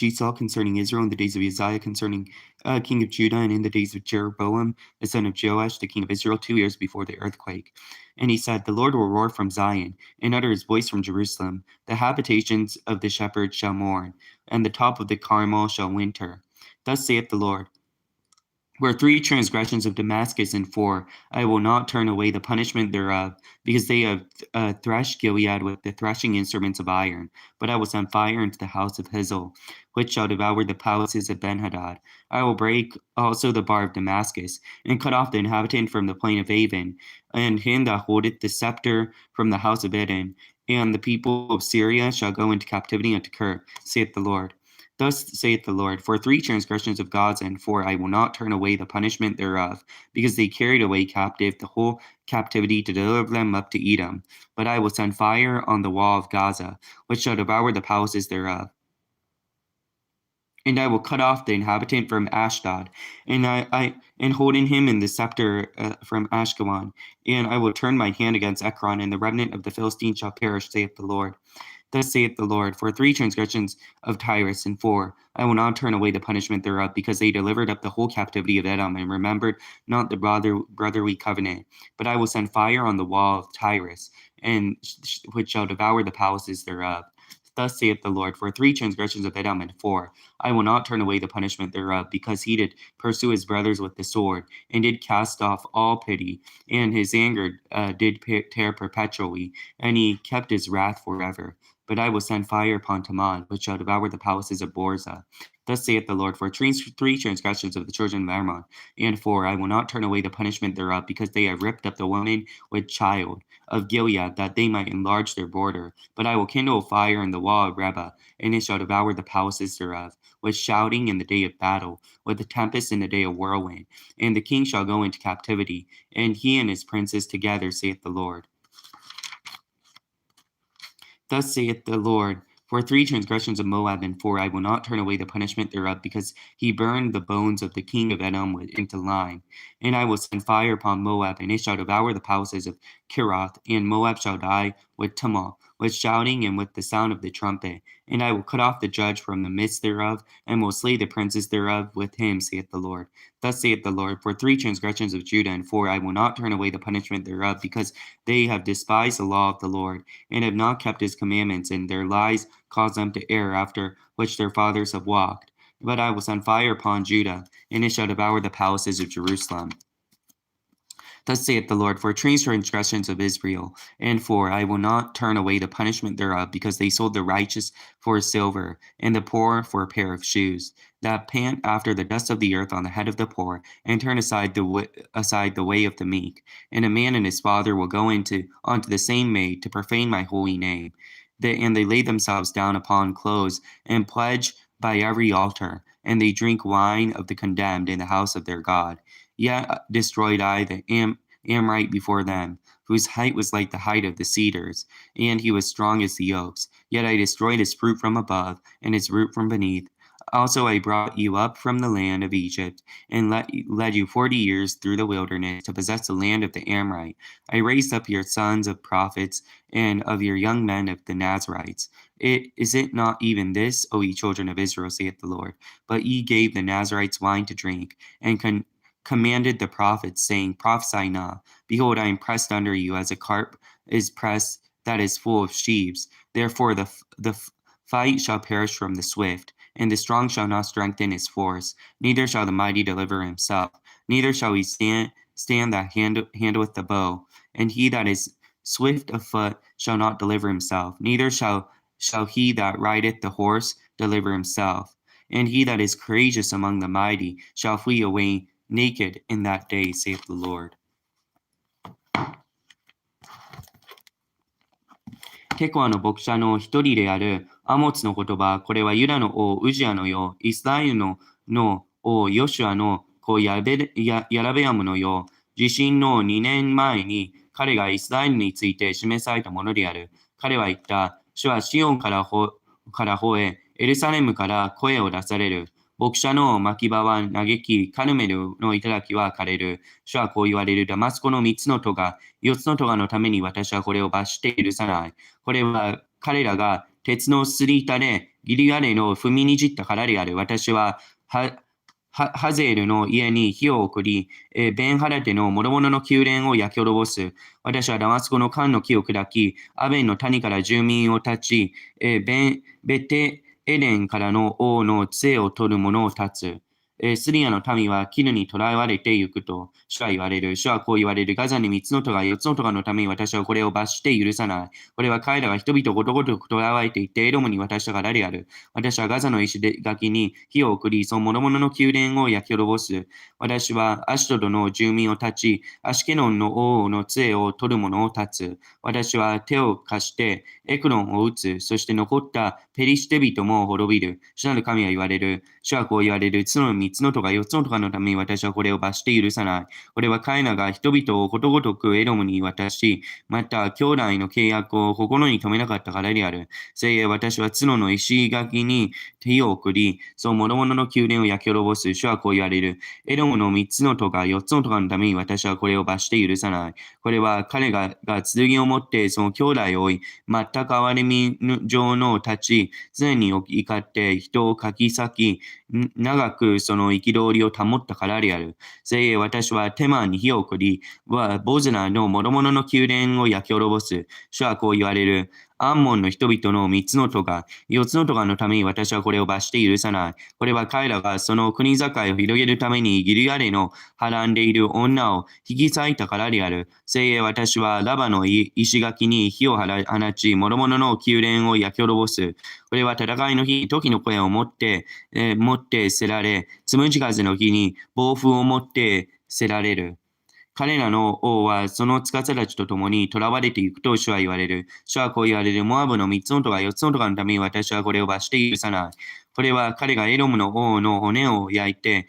he saw concerning Israel in the days of Uzziah, concerning king of Judah, and in the days of Jeroboam, the son of Joash, the king of Israel, 2 years before the earthquake. And he said, The Lord will roar from Zion, and utter his voice from Jerusalem. The habitations of the shepherds shall mourn, and the top of the Carmel shall winter. Thus saith the Lord, were 3 transgressions of Damascus, and 4, I will not turn away the punishment thereof, because they have threshed Gilead with the threshing instruments of iron. But I will send fire into the house of Hazael, which shall devour the palaces of Benhadad. I will break also the bar of Damascus, and cut off the inhabitant from the plain of Avon, and him that holdeth the scepter from the house of Edom. And the people of Syria shall go into captivity unto Kir, saith the Lord. Thus saith the Lord, for 3 transgressions of Gaza, and 4, I will not turn away the punishment thereof, because they carried away captive the whole captivity to deliver them up to Edom. But I will send fire on the wall of Gaza, which shall devour the palaces thereof. And I will cut off the inhabitant from Ashdod, and holding him in the scepter from Ashkelon. And I will turn my hand against Ekron, and the remnant of the Philistines shall perish, saith the Lord. Thus saith the Lord, for 3 transgressions of Tyrus, and 4, I will not turn away the punishment thereof, because they delivered up the whole captivity of Edom, and remembered not the brotherly covenant. But I will send fire on the wall of Tyrus, and which shall devour the palaces thereof. Thus saith the Lord, for 3 transgressions of Edom, and 4, I will not turn away the punishment thereof, because he did pursue his brothers with the sword, and did cast off all pity, and his anger did tear perpetually, and he kept his wrath forever. But I will send fire upon Taman, which shall devour the palaces of Borza. Thus saith the Lord, for 3 transgressions of the children of Ammon, and 4, I will not turn away the punishment thereof, because they have ripped up the woman with child of Gilead, that they might enlarge their border. But I will kindle a fire in the wall of Reba, and it shall devour the palaces thereof, with shouting in the day of battle, with the tempest in the day of whirlwind. And the king shall go into captivity, and he and his princes together, saith the Lord. Thus saith the Lord, for 3 transgressions of Moab, and 4, I will not turn away the punishment thereof, because he burned the bones of the king of Edom into lime. And I will send fire upon Moab, and it shall devour the palaces of Kirath, and Moab shall die with tumult, with shouting, and with the sound of the trumpet. And I will cut off the judge from the midst thereof, and will slay the princes thereof with him, saith the Lord. Thus saith the Lord, for 3 transgressions of Judah, and 4, I will not turn away the punishment thereof, because they have despised the law of the Lord, and have not kept his commandments, and their lies cause them to err, after which their fathers have walked. But I will send fire upon Judah, and it shall devour the palaces of Jerusalem. Thus saith the Lord, for 3 transgressions of Israel, and 4, I will not turn away the punishment thereof, because they sold the righteous for silver, and the poor for a pair of shoes, that pant after the dust of the earth on the head of the poor, and turn aside the way of the meek. And a man and his father will go onto the same maid, to profane my holy name. And they lay themselves down upon clothes, and pledge by every altar, and they drink wine of the condemned in the house of their God. Yet destroyed I the Amorite before them, whose height was like the height of the cedars, and he was strong as the oaks. Yet I destroyed his fruit from above, and his root from beneath. Also I brought you up from the land of Egypt, and led you 40 years through the wilderness, to possess the land of the Amorite. I raised up your sons of prophets, and of your young men of the Nazarites. Is it not even this, O ye children of Israel, saith the Lord? But ye gave the Nazarites wine to drink, and commanded the prophets, saying, Prophesy not. Behold, I am pressed under you, as a carp is pressed that is full of sheaves. Therefore the fight shall perish from the swift, and the strong shall not strengthen his force. Neither shall the mighty deliver himself. Neither shall he stand that handleth the bow. And he that is swift of foot shall not deliver himself. Neither shall he that rideth the horse deliver himself. And he that is courageous among the mighty shall flee away naked in that day, saith the Lord. テコアの牧者の一人であるアモツの言葉、これはユダの王ウジアの世、イスラエルの王ヨシュアの子ヤラベアムの世、地震の2年前に彼がイスラエルについて示されたものである。彼は言った。主はシオンから吠え、エルサレムから声を出される。牧者の牧場は嘆き、カルメルの頂は枯れる。主はこう言われる。ダマスコの3つの咎、4つの咎のために私はこれを罰して許さない。これは彼らが鉄のすり板でギリアレの踏みにじったからである。私はハゼールの家に火を送り、ベンハラテの諸々の宮殿を焼き滅ぼす。私はダマスコの缶の木を砕き、アベンの谷から住民を立ち、ベテエレンからの王の杖を取る者を立つ。スリアの民は絹に捕らわれてゆくと主は言われる。主はこう言われる。ガザに3つの戸が4つの戸のために私はこれを罰して許さない。これは彼らが人々をことごとく捕らわれていってエドムに渡したからである。私はガザの石垣に火を送り、その諸々の宮殿を焼き滅ぼす。私はアシュトドの住民を立ち、アシケノンの王の杖を取る者を立つ。私は手を貸してエクロンを撃つ。そして残ったペリシテ人も滅びる。主なる神は言われる。主はこう言われる。角の3つのとか4つのとかのために私はこれを罰して許さない。これは彼らが人々をことごとくエドムに渡し、また兄弟の契約を心に留めなかったからである。せいえ私は角の石垣に火を送り、その諸々の宮殿を焼き滅ぼす。主はこう言われる。エドムの3つのとか4つのとかのために私はこれを罰して許さない。これは彼が剣を持ってその兄弟を追い、全く憐れみ上の立ち、常に怒って人をかき裂き、長くその憤りを保ったからである。せいえ私はテマンに火を送り、ボズナの諸々の宮殿を焼き滅ぼす。主はこう言われる。アンモンの人々の3つの戸が、4つの戸がのために私はこれを罰して許さない。これは彼らがその国境を広げるためにギリアレのはらんでいる女を引き裂いたからである。せいえ私はラバの石垣に火を放ち、諸々の宮殿を焼き滅ぼす。これは戦いの日、時の声を持ってせられ、つむじ風の日に暴風を持ってせられる。彼らの王はその司たちと共に囚われていくと主は言われる。主はこう言われる。モアブの3つのとか4つのとかのために私はこれを罰して許さない。これは彼がエロムの王の骨を焼いて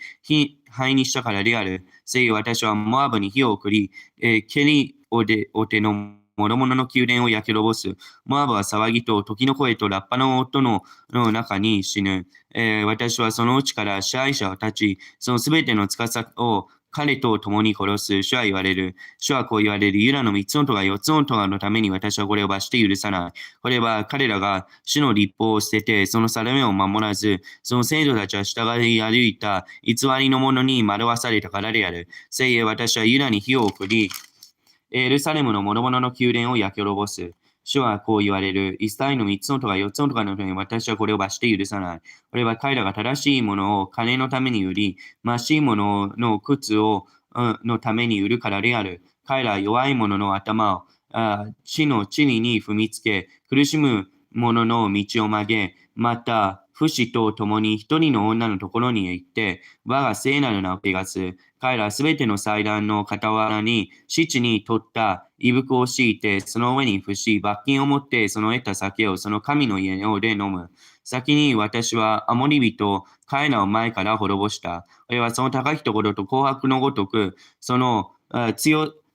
灰にしたからである。せい私はモアブに火を送り、ケリオテの諸々の宮殿を焼き滅ぼす。モアブは騒ぎと時の声とラッパの音の中に死ぬ。私はそのうちから支配者を立ち、そのすべての司を彼と共に殺す。主は言われる。主はこう言われる。ユダの3つの戸が4つの戸のために私はこれを罰して許さない。これは彼らが主の立法を捨てて、その定めを守らず、その生徒たちは従い歩いた偽りのものに惑わされたからである。せいえ私はユダに火を送り、エルサレムの諸々の宮殿を焼き滅ぼす。主はこう言われる。イスラエルの3つのとか4つのとかのために私はこれを罰して許さない。これは彼らが正しいものを金のために売り、ましいものの靴をのために売るからである。彼らは弱い者の頭を地の地理に踏みつけ、苦しむ者の道を曲げ、また、不死と共に一人の女のところに行って、我が聖なる名を汚す。彼らはすべての祭壇の傍らに、七に取った衣服を敷いて、その上に伏し、罰金を持って、その得た酒をその神の家で飲む。先に私はアモリ人、彼らを前から滅ぼした。これはその高きところと紅白のごとく、その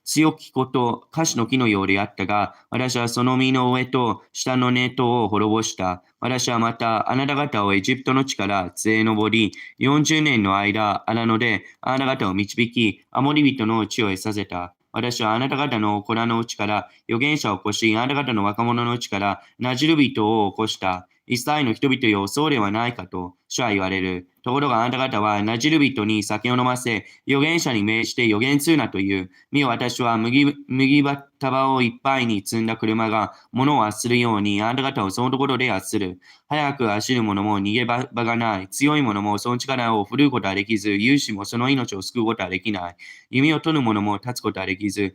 強き子と樫の木のようであったが、私はその実の上と下の根とを滅ぼした。私はまたあなた方をエジプトの地から連れ上り、40年の間、荒野であなた方を導き、アモリ人の地を得させた。私はあなた方の子らのうちから預言者を起こし、あなた方の若者のうちからナジル人を起こした。イスラエルの人々よ、そうではないかと主は言われる。ところがあなた方はナジル人に酒を飲ませ、預言者に命じて預言するなという。見よ私は麦束をいっぱいに積んだ車が物を圧するように、あなた方をそのところで圧する。早く走る者も逃げ場がない。強い者もその力を振るうことはできず、勇士もその命を救うことはできない。弓を取る者も立つことはできず、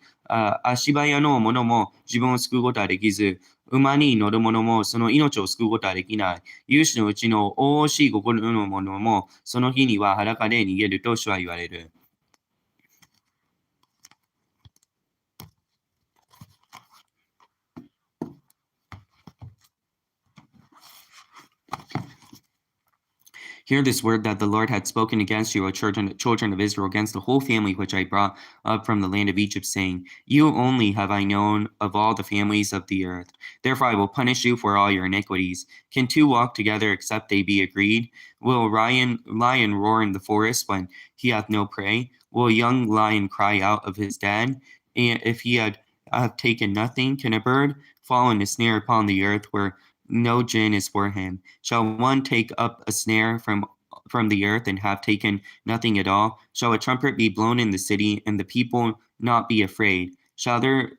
足早の者も自分を救うことはできず、馬に乗る者もその命を救うことはできない。勇士のうちの大しい心の者もその日には裸で逃げると主は言われる。Hear this word that the Lord had spoken against you, O children of Israel, against the whole family which I brought up from the land of Egypt, saying, You only have I known of all the families of the earth. Therefore I will punish you for all your iniquities. Can two walk together except they be agreed? Will a lion roar in the forest when he hath no prey? Will a young lion cry out of his den? And if he have taken nothing, can a bird fall in a snare upon the earth where no gin is for him. Shall one take up a snare from the earth and have taken nothing at all? Shall a trumpet be blown in the city, and the people not be afraid? Shall there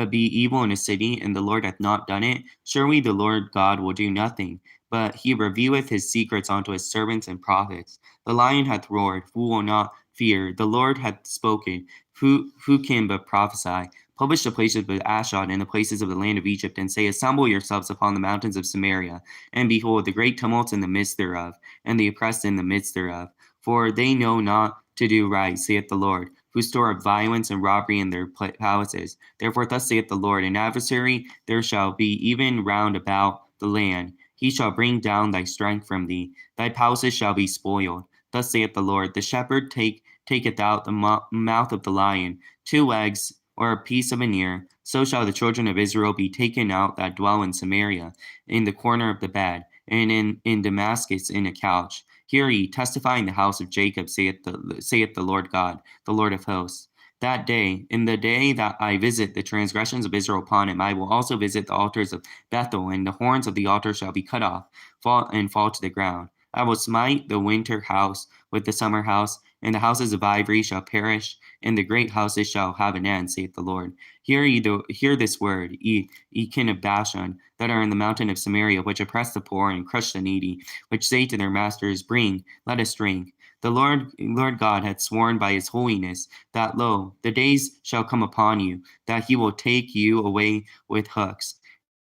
be evil in a city, and the Lord hath not done it? Surely the Lord God will do nothing, but he revealeth his secrets unto his servants and prophets. The lion hath roared, who will not fear? The Lord hath spoken, who can but prophesy? Publish the places of Ashdod and the places of the land of Egypt, and say, Assemble yourselves upon the mountains of Samaria, and behold, the great tumults in the midst thereof, and the oppressed in the midst thereof. For they know not to do right, saith the Lord, who store up violence and robbery in their palaces. Therefore thus saith the Lord, an adversary there shall be even round about the land. He shall bring down thy strength from thee. Thy palaces shall be spoiled. Thus saith the Lord, the shepherd taketh out the mouth of the lion, 2 legs, or a piece of an ear. So shall the children of Israel be taken out that dwell in Samaria, in the corner of the bed, and in Damascus in a couch. Hear ye, testify in the house of Jacob, saith the Lord God, the Lord of hosts. That day, in the day that I visit the transgressions of Israel upon him, I will also visit the altars of Bethel, and the horns of the altar shall be cut off, fall to the ground. I will smite the winter house with the summer house, and the houses of ivory shall perish, and the great houses shall have an end, saith the Lord. Hear this word, ye kin of Bashan, that are in the mountain of Samaria, which oppress the poor and crush the needy, which say to their masters, Bring, let us drink. The Lord God hath sworn by his holiness, that, lo, the days shall come upon you, that he will take you away with hooks,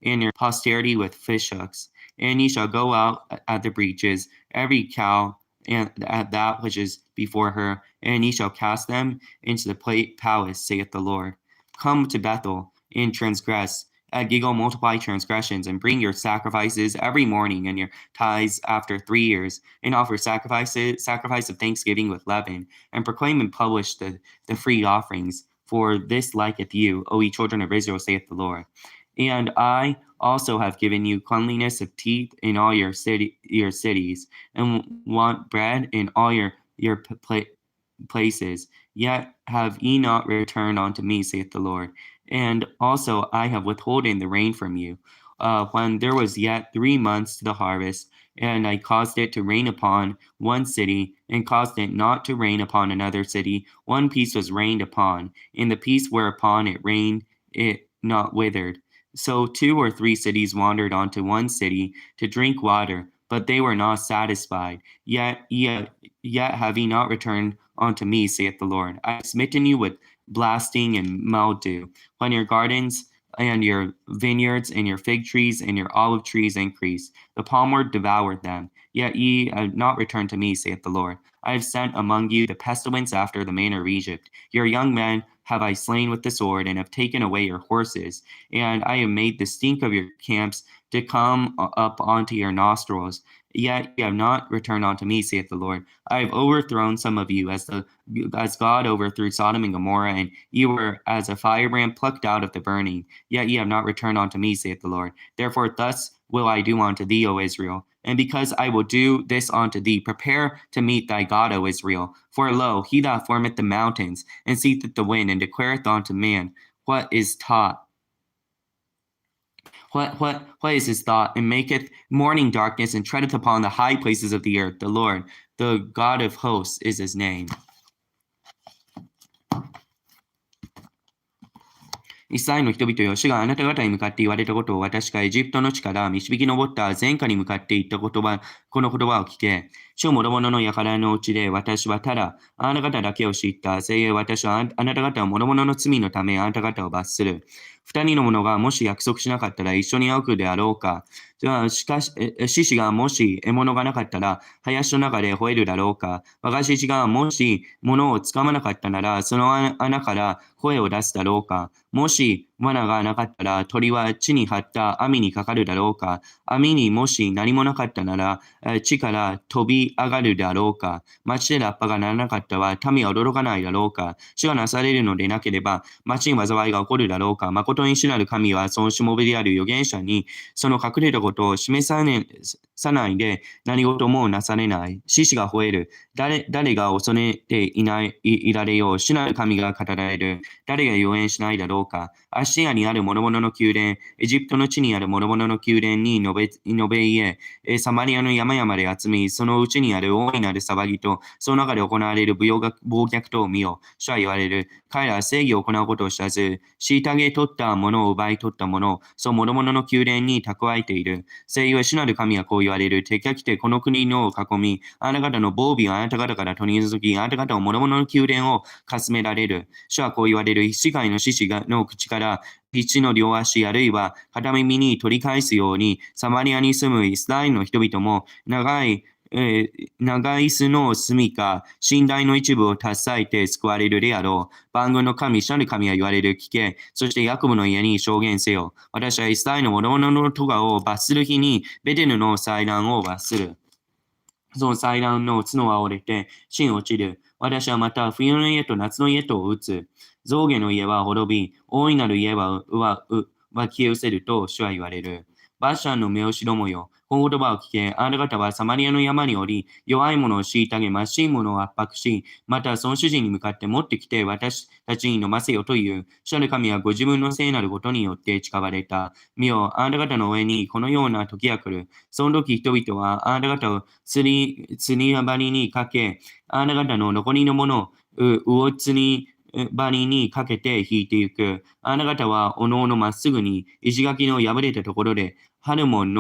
and your posterity with fish hooks. And ye shall go out at the breaches, every cow and at that which is before her, and ye shall cast them into the palace, saith the Lord. Come to Bethel, and transgress. At Gilgal multiply transgressions, and bring your sacrifices every morning, and your tithes after 3 years, and offer sacrifice of thanksgiving with leaven, and proclaim and publish the free offerings. For this liketh you, O ye children of Israel, saith the Lord. And I also have given you cleanliness of teeth in all your cities, and want bread in all your places. Yet have ye not returned unto me, saith the Lord. And also I have withholden the rain from you, when there was yet 3 months to the harvest, and I caused it to rain upon one city, and caused it not to rain upon another city. One piece was rained upon, and the piece whereupon it rained, it not withered. So 2 or 3 cities wandered unto one city to drink water, but they were not satisfied. Yet have ye not returned unto me, saith the Lord. I have smitten you with blasting and mildew, when your gardens and your vineyards and your fig trees and your olive trees increase. The palmer devoured them. Yet ye have not returned to me, saith the Lord. I have sent among you the pestilence after the manner of Egypt. Your young men have I slain with the sword, and have taken away your horses. And I have made the stink of your camps to come up onto your nostrils. Yet ye have not returned unto me, saith the Lord. I have overthrown some of you, as God overthrew Sodom and Gomorrah, and ye were as a firebrand plucked out of the burning. Yet ye have not returned unto me, saith the Lord. Therefore thus will I do unto thee, O Israel. And because I will do this unto thee, prepare to meet thy God, O Israel. For lo, he that formeth the mountains, and seeth the wind, and declareth unto man what is taught. What is his thought, and maketh morning darkness, and treadeth upon the high places of the earth. The Lord, the God of hosts, is his name. イスラエルの人々よ、主があなた方に向かって言われたことを、私がエジプトの地から導き上った前科に向かって言ったこの言葉を聞け。主諸々の輩のうちで、私はただあなた方だけを知った。せいえ私はあなた方を諸々の罪のためあなた方を罰する。二人の者がもし約束しなかったら一緒に会うであろうか。しかし、獅子がもし獲物がなかったら林の中で吠えるだろうか。若獅子がもし物をつかまなかったならその穴から声を出すだろうか。もし罠がなかったら鳥は地に張った網にかかるだろうか。網にもし何もなかったなら地から飛びり上がるだろうか。町でラッパが鳴らなかったは、民は驚かないだろうか。主がなされるのでなければ、町に災いが起こるだろうか。誠に主なる神は、そのしもべである預言者に、その隠れたことを示さないで、何事もなされない。獅子が吠える。誰が恐れていられよう。主なる神が語られる。誰が予言しないだろうか。アシリアにある諸々の宮殿、エジプトの地にある諸々の宮殿に述べ家、サマリアの山々で集み、そのうちにある大いなる騒ぎと、その中で行われる暴虐とを見よ。主は言われる。彼らは正義を行うことを知らず、虐げ取ったものを奪い取ったものを、そう諸々の宮殿に蓄えている。聖ゆえ主なる神はこう言われる。敵が来てこの国のを囲み、あなた方の防備をあなた方から取り除き、あなた方を諸々の宮殿をかすめられる。主はこう言われる。世界の獅子の口から、pitの両足あるいは片耳に取り返すように、サマリアに住むイスラエルの人々も長い椅子の住処、寝台の一部を携えて救われるであろう。万軍の神、主なる神は言われる。聞け。そしてヤコブの家に証言せよ。私はイスラエルの諸々の咎を罰する日に、ベテルの祭壇を罰する。その祭壇の角は折れて、地に落ちる。私はまた冬の家と夏の家とを打つ。象牙の家は滅び、大いなる家は消え失せると主は言われる。バッシャンの目をしどもよ。この言葉を聞け。あなた方はサマリアの山におり、弱い者を虐げ、貧しい者を圧迫し、またその主人に向かって持ってきて私たちに飲ませよという。主なる神はご自分の聖なることによって誓われた。見よ、あなた方の上にこのような時が来る。その時人々はあなた方を釣り針にかけ、あなた方の残りのものを魚釣り針にかけて引いていく。あなた方はおのおのまっすぐに石垣の破れたところでハルモン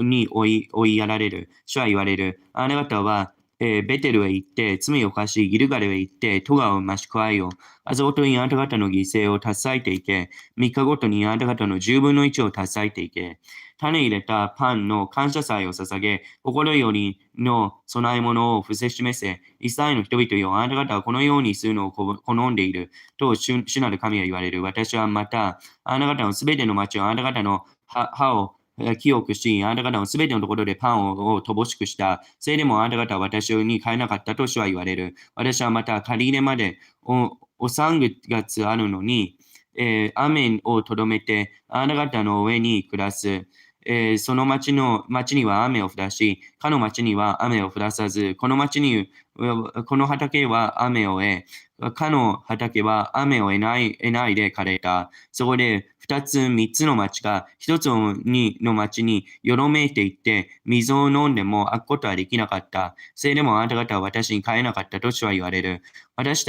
に追いやられる。主は言われる。あなた方はベテルへ行って、罪を犯し、ギルガルへ行って、トガを増し加えよう。朝ごとにあなた方の犠牲を携えていけ。3日ごとにあなた方の10分の1を携えていけ。種入れたパンの感謝祭を捧げ、心よりの供え物を伏せ示せ。イスラエルの人々よ、あなた方はこのようにするのを好んでいる。と主なる神は言われる。私はまた、あなた方のすべての町をあなた方の歯を清くし、あなた方のすべてのところでパンを乏しくした。それでもあなた方は私に変えなかったと主は言われる。私はまた借り入れまでお3月あるのに、雨をとどめてあなた方の上に下す。その町には雨を降らし、かの町には雨を降らさず、この畑は雨を得、かの畑は雨を得ないで枯れた。そこで三つの町が一つの町によろめいていって、水を飲んでも開くことはできなかった。それでもあなた方は私に変えなかったと主は言われる。私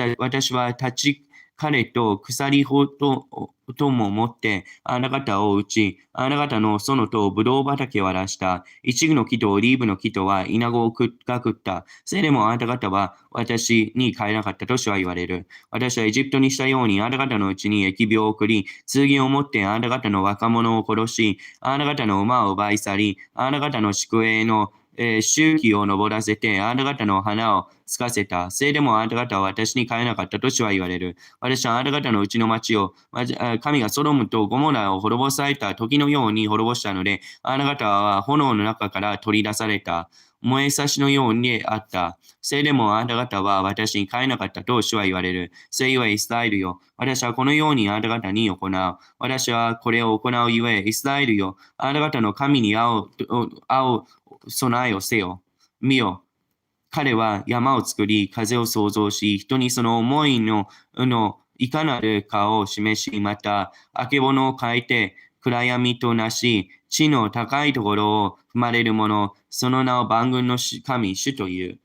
は立ち彼と鎖とも持ってあなた方を打ち、あなた方の園とブドウ畑を荒らした。イチゴの木とオリーブの木とはイナゴを食った。それでもあなた方は私に変えなかったと主は言われる。私はエジプトにしたようにあなた方のうちに疫病を送り、剣を持ってあなた方の若者を殺し、あなた方の馬を奪い去り、あなた方の宿営の周期を登らせて、あなた方の花をつかせた。それでもあなた方は私に変えなかったと主は言われる。私はあなた方のうちの町を、神がソドムとゴモラを滅ぼされた時のように滅ぼしたので、あなた方は炎の中から取り出された。燃えさしのようにあった。それでもあなた方は私に変えなかったと主は言われる。それゆえイスラエルよ。私はこのようにあなた方に行う。私はこれを行うゆえ、イスラエルよ。あなた方の神に会う備えをせよ。見よ。彼は山を作り、風を創造し、人にその思いのいかなるかを示し、また、あけぼのを変えて、暗闇となし、地の高いところを踏まれる者、その名を万軍の神、主という。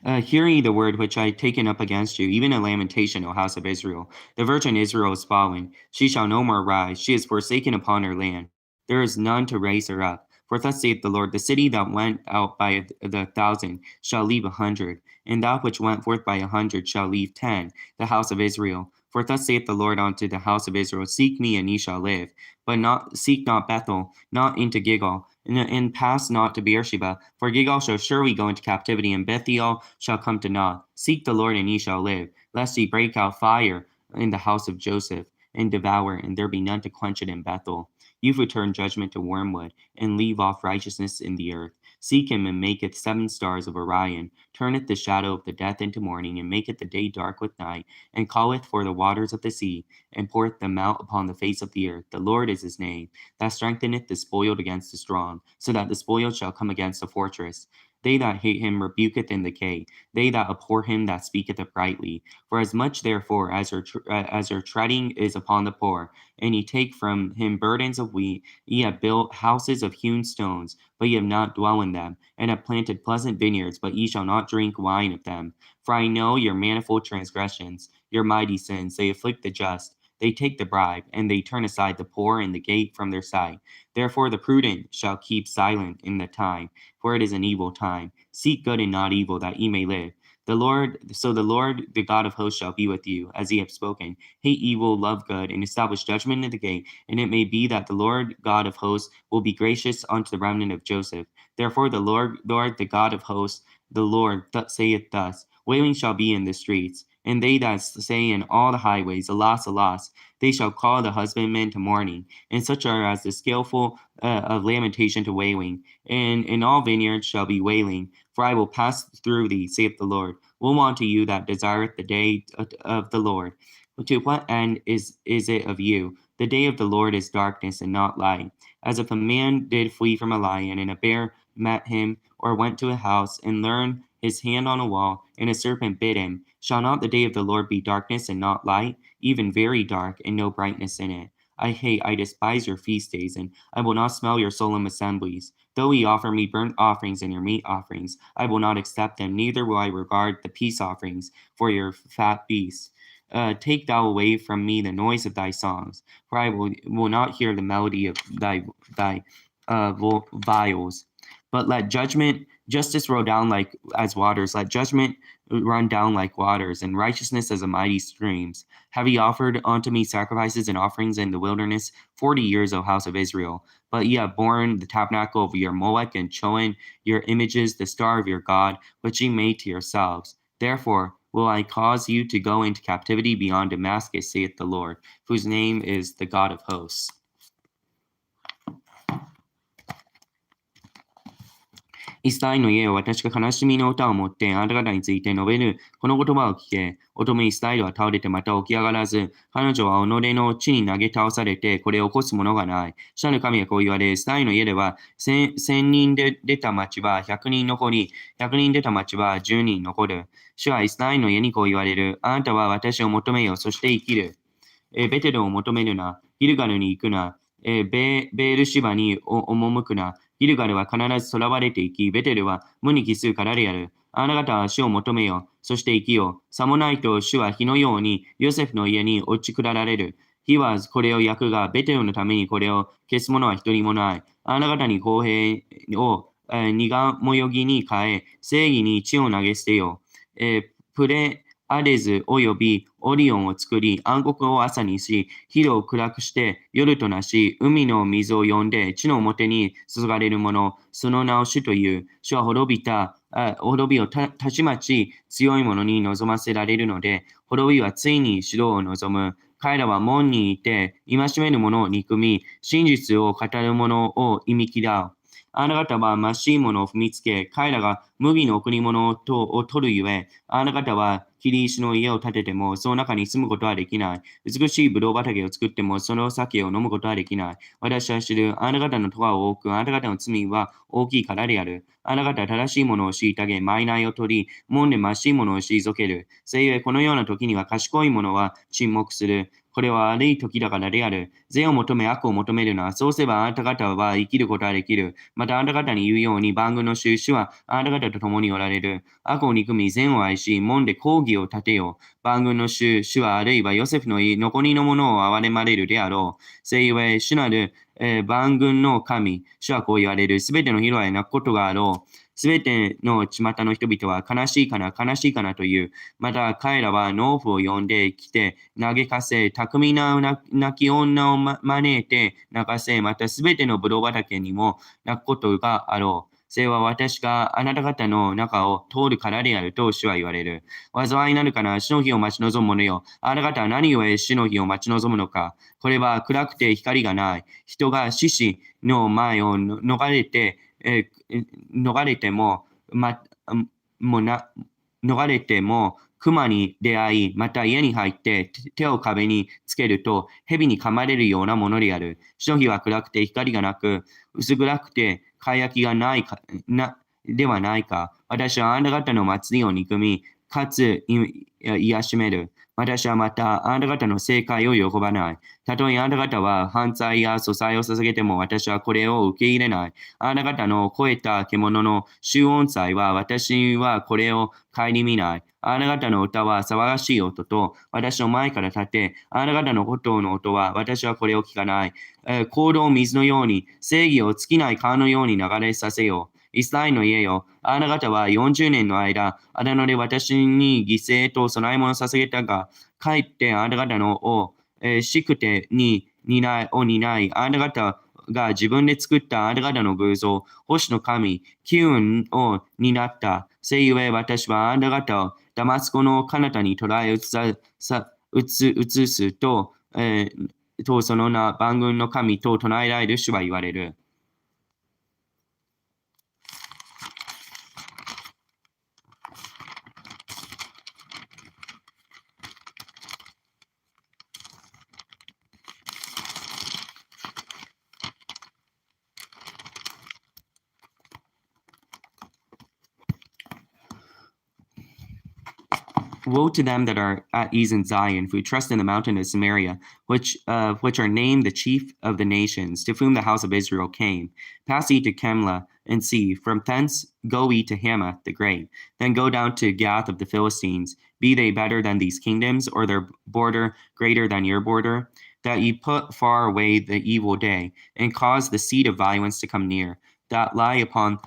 Hear ye the word which I have taken up against you, even a lamentation, O house of Israel. The virgin Israel is fallen. She shall no more rise. She is forsaken upon her land. There is none to raise her up. For thus saith the Lord, the city that went out by the 1,000 shall leave 100, and that which went forth by 100 shall leave 10, the house of Israel. For thus saith the Lord unto the house of Israel, seek me, and ye shall live. But seek not Bethel, not into Gilgal, and pass not to Beersheba. For Gilgal shall surely go into captivity, and Bethiel shall come to naught. Seek the Lord, and ye shall live, lest he break out fire in the house of Joseph, and devour, and there be none to quench it in Bethel. You've returned judgment to wormwood, and leave off righteousness in the earth. Seek him, and maketh 7 stars of Orion, turneth the shadow of the death into morning, and maketh the day dark with night, and calleth for the waters of the sea, and poureth them out upon the face of the earth. The Lord is his name, that strengtheneth the spoiled against the strong, so that the spoiled shall come against the fortress. They that hate him rebuketh in the gate, they that abhor him that speaketh uprightly. For as much therefore as her treading is upon the poor, and ye take from him burdens of wheat, ye have built houses of hewn stones, but ye have not dwelt in them, and have planted pleasant vineyards, but ye shall not drink wine of them. For I know your manifold transgressions, your mighty sins, they afflict the just. They take the bribe, and they turn aside the poor and the gate from their sight. Therefore the prudent shall keep silent in the time, for it is an evil time. Seek good and not evil, that ye may live. The Lord, the God of hosts, shall be with you, as he hath spoken. Hate evil, love good, and establish judgment in the gate. And it may be that the Lord God of hosts will be gracious unto the remnant of Joseph. Therefore the Lord, the God of hosts, the Lord saith thus: Wailing shall be in the streets, and they that say in all the highways, Alas, alas! They shall call the husbandmen to mourning, and such are as the skillful of lamentation to wailing. And in all vineyards shall be wailing, for I will pass through thee, saith the Lord. Woe unto you that desireth the day of the Lord. To what end is it of you? The day of the Lord is darkness and not light. As if a man did flee from a lion, and a bear met him, or went to a house, and learned his hand on a wall, and a serpent bit him. Shall not the day of the Lord be darkness and not light, even very dark, and no brightness in it? I despise your feast days, and I will not smell your solemn assemblies. Though ye offer me burnt offerings and your meat offerings, I will not accept them, neither will I regard the peace offerings for your fat beasts. Take thou away from me the noise of thy songs, for I will not hear the melody of thy viols. But let justice roll down like as waters, let judgment run down like waters, and righteousness as a mighty streams. Have ye offered unto me sacrifices and offerings in the wilderness 40 years, O house of Israel? But ye have borne the tabernacle of your Molech, and chosen your images, the star of your God, which ye made to yourselves. Therefore will I cause you to go into captivity beyond Damascus, saith the Lord, whose name is the God of hosts. イスラエルの家を私が悲しみの歌を持ってあなた方について述べるこの言葉を聞け。乙女イスラエルは倒れてまた起き上がらず、彼女は己の地に投げ倒されてこれを起こすものがない。主なる神はこう言われ、イスラエルの家では1000人で出た町は100人残り、100人出た町は10人残る。主はイスラエルの家にこう言われる。あなたは私を求めよ、そして生きる。ベテルを求めるな。ギルガルに行くな。ベールシバに赴くな。ギルガルは必ず囚われていき、ベテルは無に帰すからである。あなた方は主を求めよ、そして生きよ。さもないと主は火のようにヨセフの家に落ち下られる。火はこれを焼くが、ベテルのためにこれを消す者は一人もない。あなた方に公平を苦もよぎに変え、正義に血を投げ捨てよ。プレアレズおよびオリオンを作り、暗黒を朝にし、昼を暗くして夜となし、海の水を呼んで地の表に注がれる者、その名を主という。主は滅びをたちまち強い者に望ませられるので、滅びはついに指導を望む。彼らは門にいて、戒める者を憎み、真実を語る者を忌み嫌う。あなた方はましいものを踏みつけ、彼らが麦の贈り物を取るゆえ、あなた方は切り石の家を建てても、その中に住むことはできない。美しいブドウ畑を作っても、その酒を飲むことはできない。私は知る。あなた方の咎は多く、あなた方の罪は大きいからである。あなた方は正しいものを虐げ、賄を取り、門でましいものを退ける。せゆえ、このような時には賢い者は沈黙する。これは悪い時だからである。善を求め、悪を求めるな。そうすればあなた方は生きることができる。またあなた方に言うように、万軍の主はあなた方と共におられる。悪を憎み、善を愛し、門で抗議を立てよう。万軍の主はあるいはヨセフの残りのものを憐れまれるであろう。せゆえ、主なる、万軍の神、主はこう言われる。すべての広い泣くことがあろう。すべての巷の人々は悲しいかな、悲しいかなという。また彼らは農夫を呼んできて嘆かせ、巧みな泣き女を招いて泣かせ、またすべてのブドウ畑にも泣くことがあろう。それは私があなた方の中を通るからであると主は言われる。災いなるかな、主の日を待ち望む者よ。あなた方は何故主の日を待ち望むのか。これは暗くて光がない。人が獅子の前を逃れて、逃れても、逃れても、熊に出会い、また家に入って手を壁につけると、蛇に噛まれるようなものである。主の日は暗くて光がなく、薄暗くて輝きがないかではないか。私はあなた方の祭りを憎み、かつ癒しめる。私はまたあなた方の正解を喜ばない。たとえあなた方は犯罪や素祭を捧げても私はこれを受け入れない。あなた方の肥えた獣の集音祭は私はこれを顧みない。あなた方の歌は騒がしい音と私の前から立て、あなた方の琴の音は私はこれを聞かない。行動を水のように、正義を尽きない川のように流れさせよう。イスラエルの家よ、あなた方は40年の間、あだ名で私に犠牲と供え物を捧げたが、かえってあなた方の祝手に担い、あなた方が自分で作ったあなた方の偶像、星の神、機運を担った。せゆえ私はあなた方をダマスコの彼方に捕らえ移すと、その名、万軍の神と唱えられる主は言われる。Woe to them that are at ease in Zion, who trust in the mountain of Samaria, which are named the chief of the nations, to whom the house of Israel came. Pass ye to Chemla and see, from thence go ye to Hamath the great. Then go down to Gath of the Philistines. Be they better than these kingdoms, or their border greater than your border? That ye put far away the evil day, and cause the seed of violence to come near, that lie upon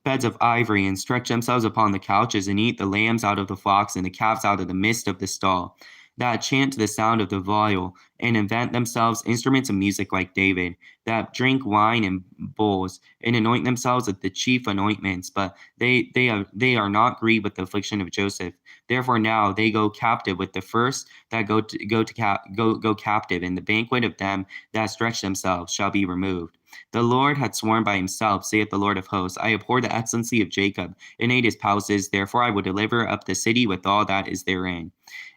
beds of ivory, and stretch themselves upon the couches, and eat the lambs out of the flocks, and the calves out of the midst of the stall, that chant to the sound of the viol, and invent themselves instruments of music like David, that drink wine in bowls, and anoint themselves with the chief anointments, but they are not grieved with the affliction of Joseph. Therefore now they go captive with the first that go captive, and the banquet of them that stretch themselves shall be removed. The Lord had sworn by himself, saith the Lord of hosts, I abhor the excellency of Jacob, and hate his palaces, therefore I will deliver up the city with all that is therein.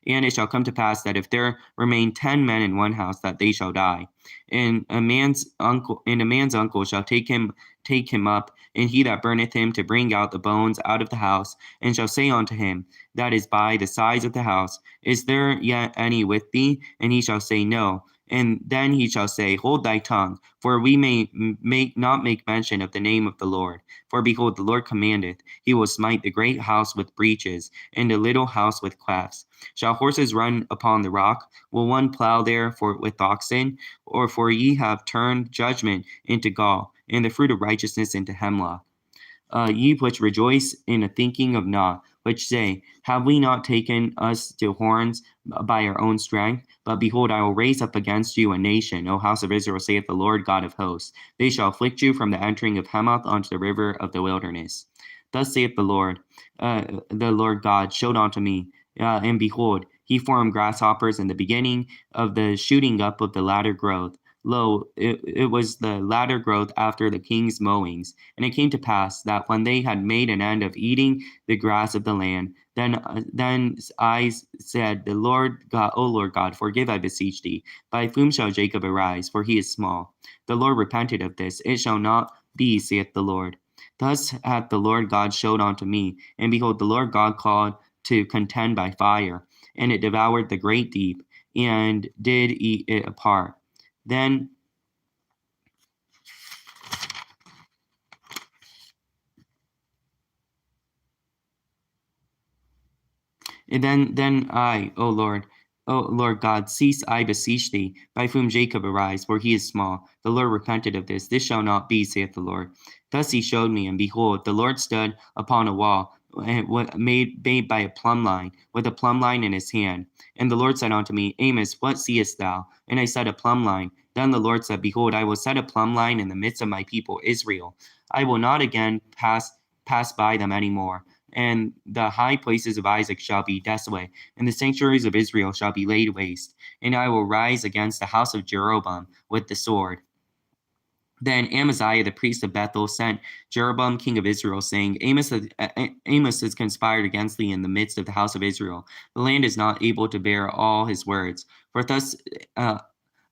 And it shall come to pass that if there remain 10 men in one house, that they shall die. And a man's uncle shall take him up, and he that burneth him to bring out the bones out of the house, and shall say unto him that is by the sides of the house, Is there yet any with thee? And he shall say, No. And then he shall say, Hold thy tongue, for we may not make mention of the name of the Lord. For behold, the Lord commandeth, he will smite the great house with breaches, and the little house with clefts. Shall horses run upon the rock? Will one plow there with oxen? Or for ye have turned judgment into gall, and the fruit of righteousness into hemlock. Ye which rejoice in the thinking of naught, which say, Have we not taken us to horns by our own strength? But behold, I will raise up against you a nation, O house of Israel, saith the Lord God of hosts. They shall afflict you from the entering of Hamath unto the river of the wilderness. Thus saith the Lord God, showed unto me, and behold, he formed grasshoppers in the beginning of the shooting up of the latter growth. Lo, it was the latter growth after the king's mowings. And it came to pass that when they had made an end of eating the grass of the land, then I said, The Lord God, O Lord God, forgive, I beseech thee. By whom shall Jacob arise? For he is small. The Lord repented of this. It shall not be, saith the Lord. Thus hath the Lord God showed unto me. And behold, the Lord God called to contend by fire, and it devoured the great deep, and did eat it apart. Then I, O Lord God, cease, I beseech thee, by whom Jacob arise, for he is small. The Lord repented of this. This shall not be, saith the Lord. Thus he showed me, and behold, the Lord stood upon a wall, made by a plumb line, with a plumb line in his hand. And the Lord said unto me, Amos, what seest thou? And I said, a plumb line. Then the Lord said, Behold, I will set a plumb line in the midst of my people Israel. I will not again pass by them anymore. And the high places of Isaac shall be desolate, and the sanctuaries of Israel shall be laid waste. And I will rise against the house of Jeroboam with the sword. Then Amaziah, the priest of Bethel, sent Jeroboam, king of Israel, saying, Amos has conspired against thee in the midst of the house of Israel. The land is not able to bear all his words. For thus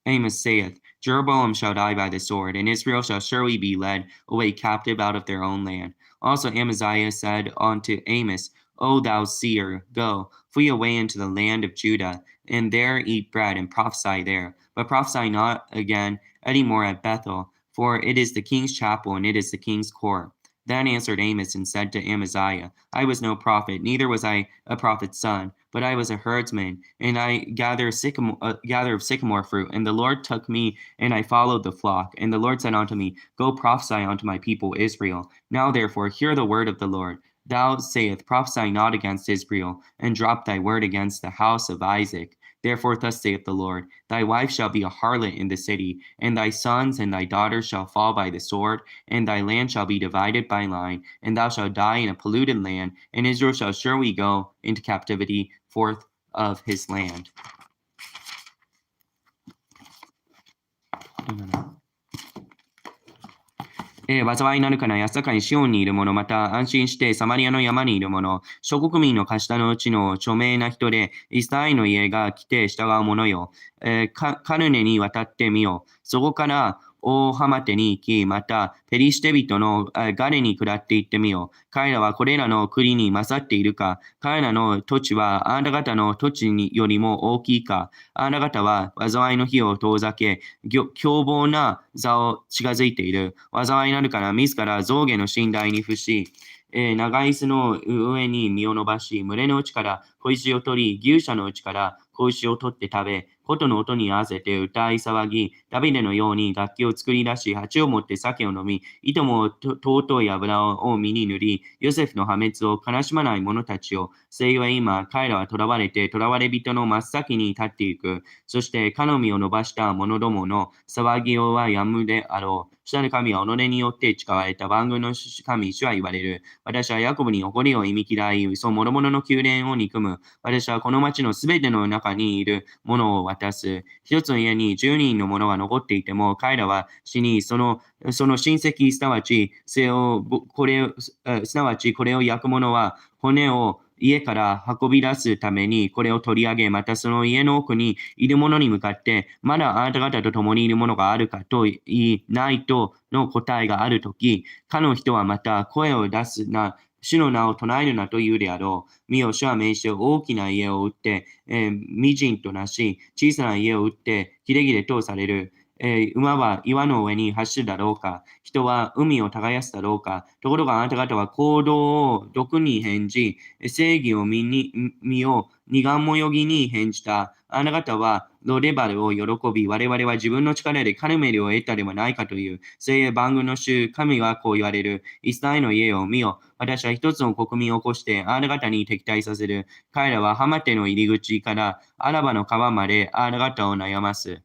Amos saith, Jeroboam shall die by the sword, and Israel shall surely be led away captive out of their own land. Also Amaziah said unto Amos, O thou seer, go, flee away into the land of Judah, and there eat bread, and prophesy there. But prophesy not again any more at Bethel, for it is the king's chapel, and it is the king's court. Then answered Amos and said to Amaziah, I was no prophet, neither was I a prophet's son, but I was a herdsman, and I gather of sycamore fruit. And the Lord took me, and I followed the flock. And the Lord said unto me, Go prophesy unto my people Israel. Now therefore hear the word of the Lord. Thou sayest, Prophesy not against Israel, and drop thy word against the house of Isaac. Therefore thus saith the Lord, Thy wife shall be a harlot in the city, and thy sons and thy daughters shall fall by the sword, and thy land shall be divided by line, and thou shalt die in a polluted land, and Israel shall surely go into captivity forth of his land. No. 災いなるかな安らかにシオンにいる者、また安心してサマリアの山にいる者、諸国民の頭のうちの著名な人で、イスラエルの家が来て従う者よ。カルネに渡ってみよ。そこから大浜手に行き、またペリシテ人のガレに下って行ってみよう。彼らはこれらの国に勝っているか？彼らの土地はあなた方の土地よりも大きいか？あなた方は災いの日を遠ざけ、凶暴な座を近づいている。災いなるから自ら象牙の寝台に伏し、長椅子の上に身を伸ばし、群れのうちから小石を取り、牛舎のうちから小石を取って食べ、琴の音に合わせて歌い騒ぎ、ダビデのように楽器を作り出し、鉢を持って酒を飲み、いとも尊い油を身に塗り、ヨセフの破滅を悲しまない者たちを、聖は今、彼らは囚われて、囚われ人の真っ先に立っていく。そして、彼の身を伸ばした者どもの騒ぎようはやむであろう。主なる神は己によって誓われた万軍の神、主は言われる。私はヤコブに誇りを忌み嫌い、その諸々の宮殿を憎む。私はこの町のすべての中にいる者を渡す。一つの家に10人の者が残っていても、彼らは死に、その親戚、すなわちこれを焼く者は骨を家から運び出すためにこれを取り上げ、またその家の奥にいる者に向かって、まだあなた方と共にいる者があるかと言いないとの答えがあるとき、かの人はまた声を出すな、主の名を唱えるなと言うであろう。見よ、主は命じて大きな家を売って、未人となし、小さな家を売って、きれぎれとされる。馬は岩の上に走るだろうか。人は海を耕すだろうか。ところがあなた方は行動を毒に返じ、正義を身を苦もよぎに返じた。あなた方はロデバルを喜び、我々は自分の力でカルメルを得たではないかという。聖霊万軍の主、神はこう言われる。イスラエルの家を見よ。私は一つの国民を起こしてあなた方に敵対させる。彼らはハマテの入り口からアラバの川まであなた方を悩ます。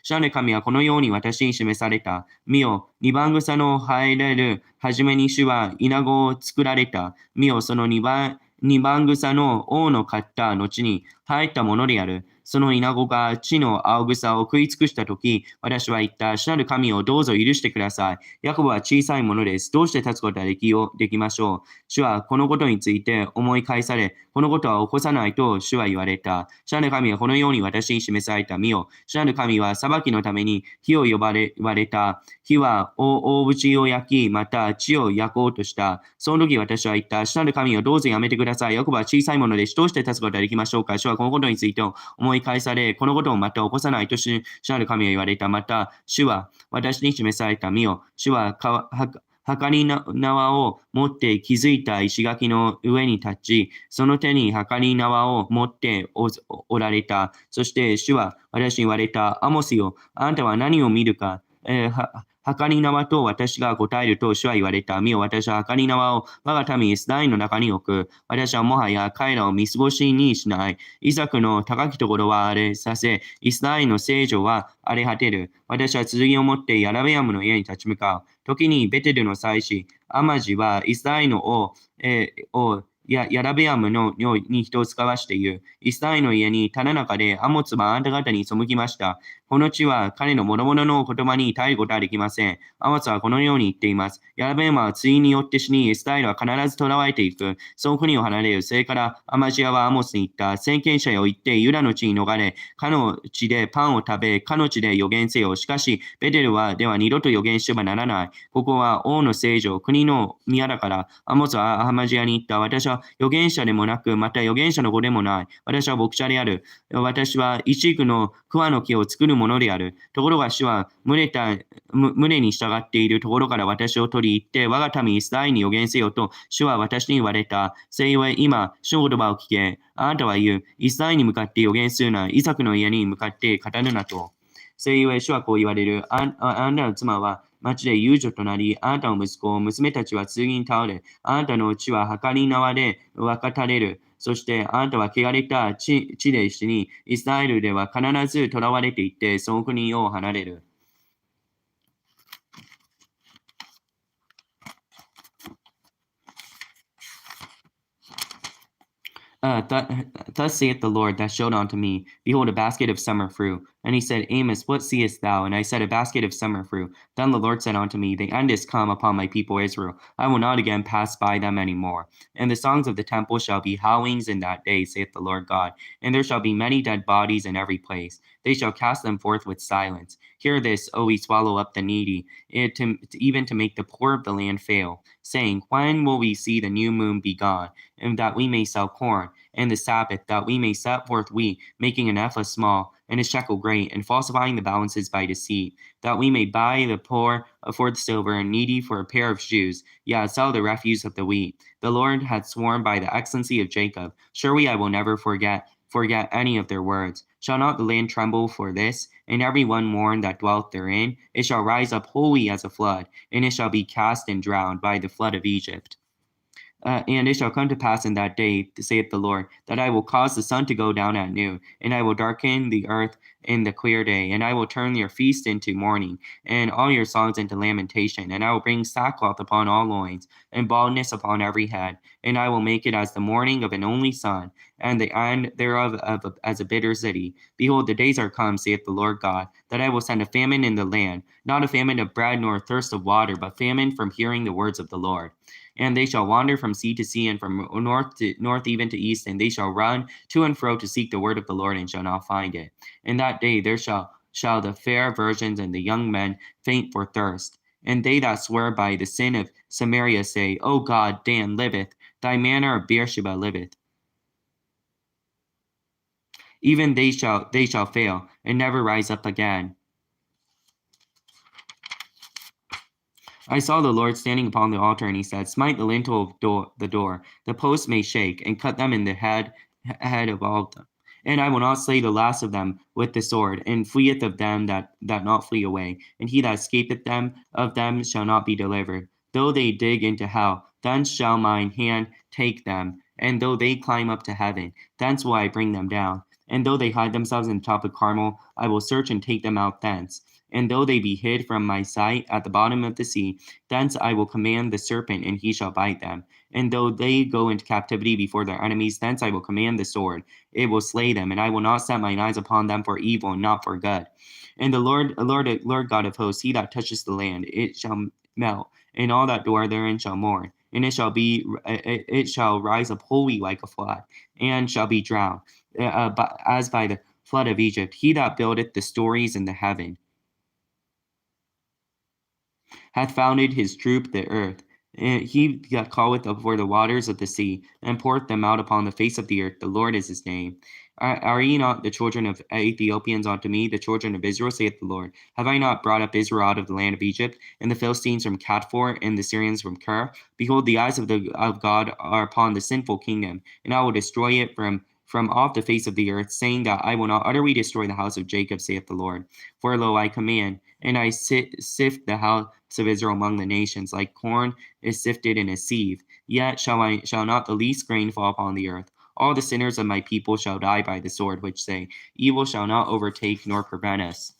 主なる神はこのように私に示された。見よ、二番草の生えれるはじめに主は稲子を作られた。見よ、その二番草の王の買った後に生えたものである。その稲子が地の青草を食い尽くしたとき、私は言った。主なる神をどうぞ許してください。ヤコブは小さいものです。どうして立つことができましょう。主はこのことについて思い返され、このことは起こさないと主は言われた。主なる神はこのように私に示された。見よ。主なる神は裁きのために火を呼ばれた。火は大淵を焼き、また地を焼こうとした。その時私は言った。主なる神をどうぞやめてください。ヤコブは小さいものです。どうして立つことができましょうか。主はこのことについて思い返され、このことをまた起こさないと主なる神は言われた。また主は私に示された。見よ。主ははかり縄を持って築いた石垣の上に立ち、その手にはかり縄を持っておられた。そして主は私に言われた。アモスよ、あなたは何を見るか。計り縄と私が答えると主は言われた。見よ、私は計り縄を我が民イスラエルの中に置く。私はもはや彼らを見過ごしにしない。イザクの高きところは荒れさせ、イスラエルの聖女は荒れ果てる。私は剣を持ってヤラベアムの家に立ち向かう。時にベテルの祭司、アマジはイスラエルの王、ヤラベアムのように人を使わして言う。イスラエルの家にただ中でアモツはあなた方に背きました。この地は彼の諸々の言葉に耐えることはできません。アモツはこのように言っています。ヤラベアムは罪によって死に、イスラエルは必ず囚われていく。その国を離れる。それからアマジアはアモスに言った。先見者よ言ってユダの地に逃れ、かの地でパンを食べ、かの地で予言せよ。しかし、ベテルでは二度と予言してはならない。ここは王の聖女、国の宮だから、アモスはアマジアに言った。私は預言者でもなく、また預言者の子でもない。私は牧者である。私は一育の桑の木を作るものである。ところが主は群れに従っているところから私を取り入って、我が民イスラエルに預言せよと、主は私に言われた。せいは今、主の言葉を聞け。あなたは言う。イスラエルに向かって預言するな。イサクの家に向かって語るなと。せいは主はこう言われる。あなたの妻は、町で遊女となり、あなたの息子、娘たちは次に倒れ、あなたの地は計り縄で分かたれる。そしてあなたは汚れた地で死に、イスラエルでは必ず囚われていって、その国を離れる。Thus saith the Lord that showed unto me, behold, a basket of summer fruit. And he said, Amos, what seest thou? And I said, a basket of summer fruit. Then the Lord said unto me, the end is come upon my people Israel. I will not again pass by them any more. And the songs of the temple shall be howlings in that day, saith the Lord God. And there shall be many dead bodies in every place. They shall cast them forth with silence. Hear this, O we swallow up the needy, even to make the poor of the land fail, saying, when will we see the new moon be gone, and that we may sell corn, and the Sabbath, that we may set forth wheat, making an ephah small, and a shekel great, and falsifying the balances by deceit, that we may buy the poor for the silver, and needy for a pair of shoes, yea, sell the refuse of the wheat. The Lord hath sworn by the excellency of Jacob, surely I will never forget any of their words. Shall not the land tremble for this, and every one mourn that dwelleth therein? It shall rise up wholly as a flood, and it shall be cast and drowned by the flood of Egypt. And it shall come to pass in that day, saith the Lord, that I will cause the sun to go down at noon, and I will darken the earth in the clear day, and I will turn your feast into mourning, and all your songs into lamentation, and I will bring sackcloth upon all loins, and baldness upon every head, and I will make it as the mourning of an only son, and the end thereof as a bitter city. Behold, the days are come, saith the Lord God, that I will send a famine in the land, not a famine of bread nor a thirst of water, but famine from hearing the words of the Lord. And they shall wander from sea to sea, and from north even to east, and they shall run to and fro to seek the word of the Lord, and shall not find it. In that day there shall the fair virgins and the young men faint for thirst. And they that swear by the sin of Samaria say, O God, Dan liveth, thy manor of Beersheba liveth. Even they shall fail, and never rise up again. I saw the Lord standing upon the altar, and he said, smite the lintel of the door, the posts may shake, and cut them in the head of all of them. And I will not slay the last of them with the sword, and fleeth of them that not flee away. And he that escapeth of them shall not be delivered. Though they dig into hell, then shall mine hand take them. And though they climb up to heaven, thence will I bring them down. And though they hide themselves in the top of Carmel, I will search and take them out thence. And though they be hid from my sight at the bottom of the sea, thence I will command the serpent, and he shall bite them. And though they go into captivity before their enemies, thence I will command the sword. It will slay them, and I will not set mine eyes upon them for evil, and not for good. And the Lord God of hosts, he that touches the land, it shall melt, and all that dwell therein shall mourn. And it shall rise up wholly like a flood, and shall be drowned, as by the flood of Egypt. He that buildeth the stories in the heaven hath founded his troop the earth. And he that calleth up for the waters of the sea, and poureth them out upon the face of the earth. The Lord is his name. Are ye not the children of Ethiopians unto me, the children of Israel, saith the Lord? Have I not brought up Israel out of the land of Egypt, and the Philistines from Catphor, and the Syrians from Kir? Behold, the eyes of God are upon the sinful kingdom, and I will destroy it from from off the face of the earth, saying that I will not utterly destroy the house of Jacob, saith the Lord. For lo, I command, and I sift the house of Israel among the nations, like corn is sifted in a sieve. Yet shall not the least grain fall upon the earth. All the sinners of my people shall die by the sword, which say, Evil shall not overtake nor prevent us.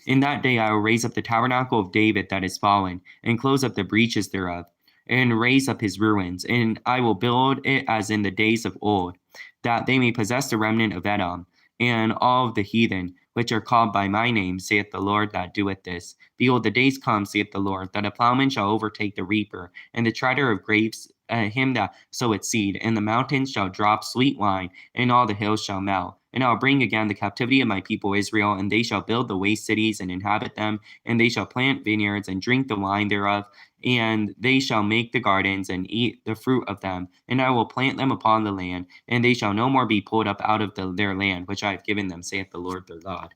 In that day I will raise up the tabernacle of David that is fallen, and close up the breaches thereof, and raise up his ruins, and I will build it as in the days of old, that they may possess the remnant of Edom, and all of the heathen, which are called by my name, saith the Lord that doeth this. Behold, the days come, saith the Lord, that a plowman shall overtake the reaper, and the treader of grapes him that soweth seed, and the mountains shall drop sweet wine, and all the hills shall melt. And I will bring again the captivity of my people Israel, and they shall build the waste cities and inhabit them, and they shall plant vineyards and drink the wine thereof, and they shall make the gardens and eat the fruit of them. And I will plant them upon the land, and they shall no more be pulled up out of their land, which I have given them, saith the Lord their God.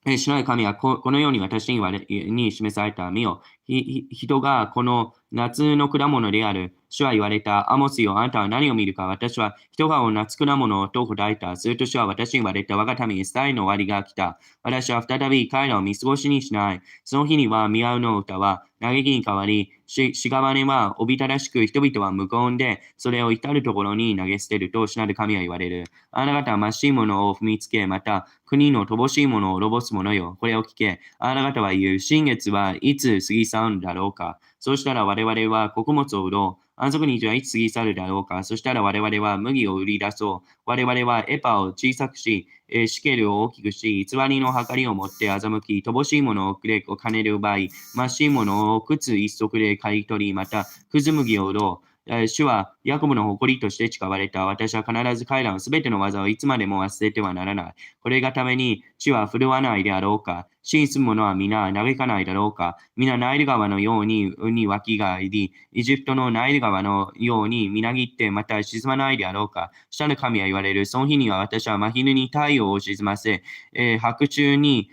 主なる神はこのように私に示された。見よ、人がこの夏の果物である。主は言われた。アモスよ、あなたは何を見るか。私は人が夏果物と答えた。すると主は私に言われた。我が民イスラエルの終わりが来た。私は再び彼らを見過ごしにしない。その日には宮の歌は嘆きに変わり、屍はおびただしく、人々は無言で、それを至るところに投げ捨てると、主なる神は言われる。あなた方はましいものを踏みつけ、また国の乏しいものを滅ぼす者よ。これを聞け。あなた方は言う。新月はいつ過ぎ去るだろうか。そうしたら我々は穀物を売ろう。安息日はいつ過ぎ去るだろうか。そしたら我々は麦を売り出そう。我々はエパを小さくし、シケルを大きくし、偽りの計りを持って欺き、乏しいものをくれ、金で奪い、ましいものを靴一足で刈り取り、また、くず麦を売ろう。主はヤコブの誇りとして誓われた。私は必ず彼らのすべての技をいつまでも忘れてはならない。これがために地は震わないであろうか。地に住む者は皆嘆かないだろうか。皆ナイル川のように湧きが入り、エジプトのナイル川のようにみなぎってまた沈まないであろうか。主の神は言われる。その日には私は真昼に太陽を沈ませ、白昼に、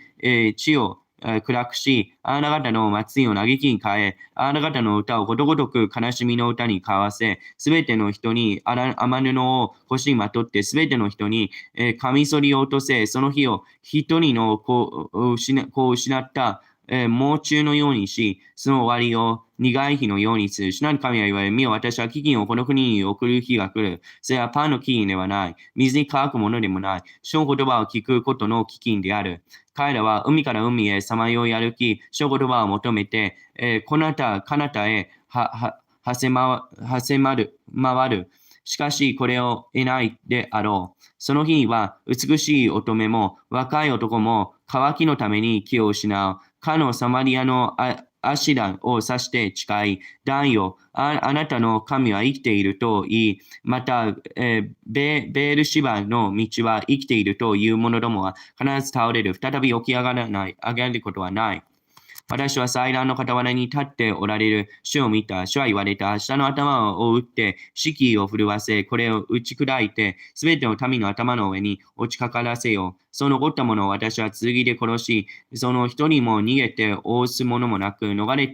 地を暗くし、あなた方の祭りを嘆きに変え、あなた方の歌をことごとく悲しみの歌に変わせ、すべての人に雨布を腰にまとって、すべての人に、カミソリを落とせ、その日を一人の子を失った、猛虫のようにし、その終わりを苦い日のようにする。主なる神は言われ、見よ、私は飢饉をこの国に送る日が来る。それはパンの飢饉ではない。水に乾くものでもない。主の言葉を聞くことの飢饉である。彼らは海から海へさまよい歩き、主の言葉を求めて、彼方へはせ回る。しかしこれを得ないであろう。その日には美しい乙女も若い男も渇きのために気を失う。かのサマリアのアシラを指して誓い、男よ、あなたの神は生きていると言い、また、ベールシバの道は生きているという者どもは必ず倒れる。再び起き上がることはない。私は祭壇の傍らに立っておられる主を見た。主は言われた。下の頭を打って、敷居を震わせ、これを打ち砕いて、すべての民の頭の上に落ちかからせよ。その残った者を私は剣で殺し、その一人も逃げて応す者もなく、逃れ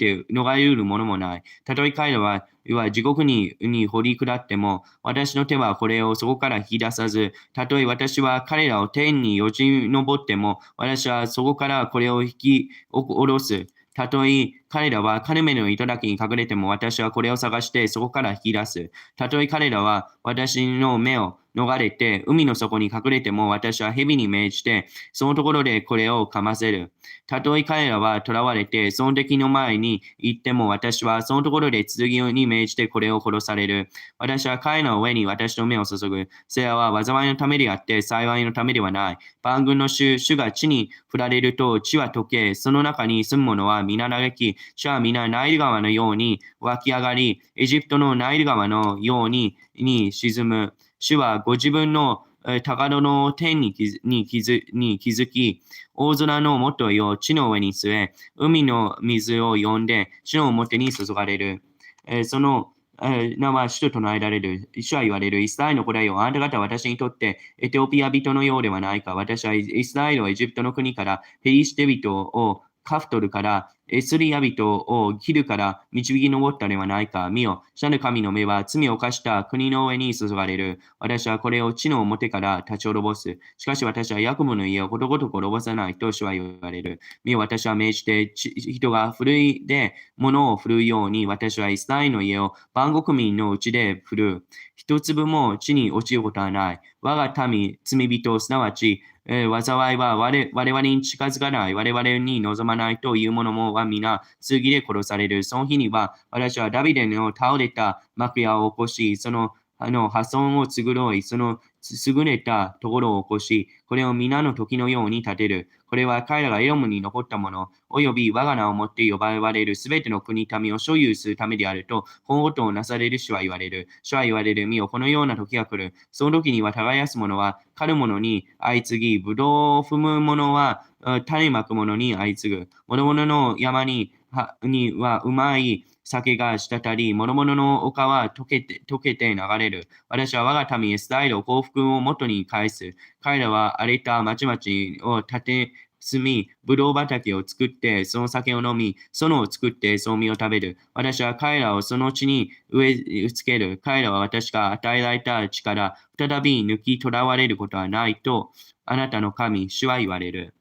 うる者もない。たとえ彼らは地獄に掘り下っても、私の手はこれをそこから引き出さず、たとえ私は彼らを天によじ登っても、私はそこからこれを引き下ろす。たとえ彼らはカルメルの頂に隠れても、私はこれを探してそこから引き出す。たとえ彼らは私の目を逃れて海の底に隠れても、私は蛇に命じてそのところでこれを噛ませる。たとえ彼らは囚われてその敵の前に行っても、私はそのところで剣に命じてこれを殺される。私は彼の上に私の目を注ぐ。それは災いのためであって幸いのためではない。万軍の主が地に振られると地は溶け、その中に住む者は皆嘆き、主は皆ナイル川のように湧き上がり、エジプトのナイル川のように沈む。主はご自分の高戸の天に築き、大空の元よ地の上に据え、海の水を呼んで主の表に注がれる。その名は主と唱えられる。主は言われる。イスラエルの子らよ、あなた方は私にとってエチオピア人のようではないか。私はイスラエルをエジプトの国からペリシテ人をカフトルからすり人を昼から導き上ったではないか。見よ、主なる神の目は罪を犯した国の上に注がれる。私はこれを地の表から立ち滅ぼす。しかし私はヤコブの家をことごとく滅ぼさないと主は言われる。見よ、私は命じて人がふるいで物を振るうように、私はイスラエルの家を万国民のうちで振るう。一粒も地に落ちることはない。我が民、罪人、すなわち、災いは我々に近づかない、我々に望まないという者もは皆、次で殺される。その日には、私はダビデの倒れた幕屋を起こし、その破損を償い、その優れたところを起こし、これを皆の時のように立てる。これは彼らがエロムに残ったもの、および我が名をもって呼ばれるすべての国民を所有するためであると、今後とをなされる主は言われる。主は言われる身をこのような時が来る。その時には耕す者は狩る者に相次ぎ、ぶどうを踏む者は種まく者に相次ぐ。諸々の山にはうまい酒が滴り、諸々の丘は溶けて流れる。私は我が民イスラエルを幸福を元に返す。彼らは荒れた町々を建て住み、ぶどう畑を作って、その酒を飲み、園を作って、その実を食べる。私は彼らをその地に植え付ける。彼らは私が与えられた地から再び抜き取られることはないと、あなたの神、主は言われる。